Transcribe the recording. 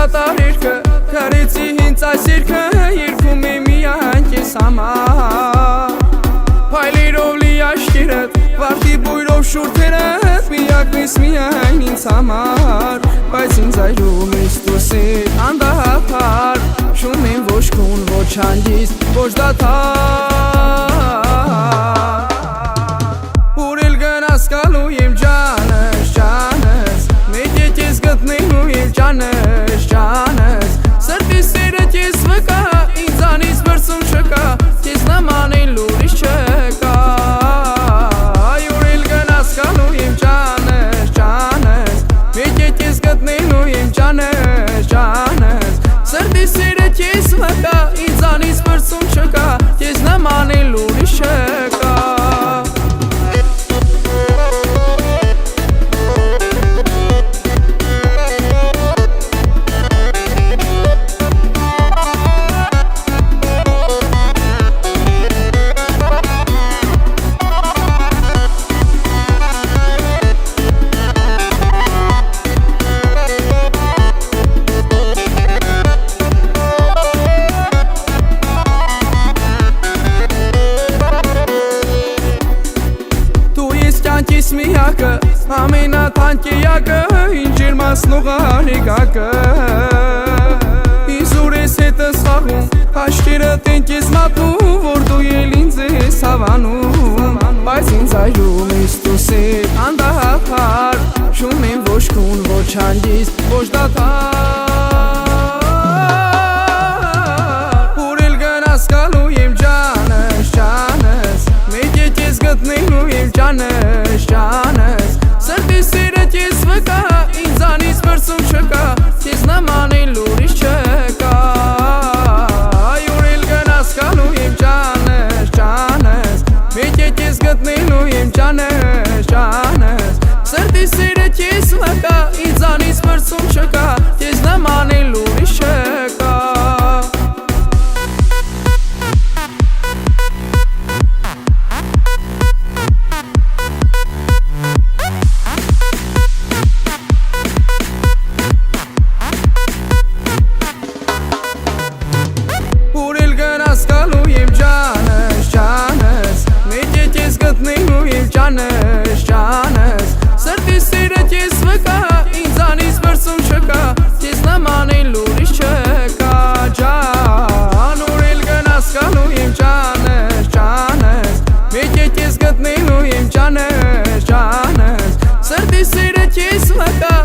կատարիրքը Քարեցի հինց այս երկը Երկում է միայն կես համար Պայլերով լի աշկերըտ Վարդի բույրով շուրթերըտ Միակնես միայն ինձ համար Բայց ինձ այրում ես դուսիտ անդահապար Շում եմ ոչ կուն, ոչ հանգիստ, ոչ դաթար Ուրել գնաս կալու եմ ջանս, ջանս Մեկ է կեզ գտնելու եմ ջանս, ջանս Սրտի սերը կեզ վկա, ինձանից բրսում չկա Կեզ նման էլ ուրիշ չկա Ուրել գնաս կալու եմ ջանս, ջանս Մեկ է կեզ գտնելու եմ ջանս, ջանս Սրտի սերը կեզ վկա, ինձանից բրսում չկա Կեզ նման էլ ուրիշ չկա Կյանքիս միակը, ամենաթանկեյակը Ինջիր մասնողար եկակը Իզուր ես հետս խաղում Հաշկերըտ են կեզ մատնում Որ դու էլ ինձ ես հավանում Բայց ինձ այրում ես դուսիտ անդահապար Շում եմ ոչ կուն, ոչ հանգիստ, ոչ դաթար Ուրել գնաս կալու եմ ջանս, ջանս Մեկ է կեզ գտնելու եմ ջանս, ջանս Սրտի սերը կեզ վկա, ինձանից բրսում չկա Կեզ նման էլ ուրիշ չկա Ուրել գնաս կալու եմ ջանս, ջանս Մեկ է կեզ գտնելու եմ ջանս, ջանս Սրտի սերը կեզ վկա, ինձանից բրսում չկա Կեզ նման էլ ուրիշ չկա Ջանս, ջանս Սրտի սերը կեզ վկա, ինձանից բրսում չկա Կեզ նման էլ ուրիշ չկա Ջան, ուրել գնաս կալու եմ ջանս, ջանս Մեկ է կեզ գտնելու եմ ջանս, ջանս Սրտի սերը կեզ վկա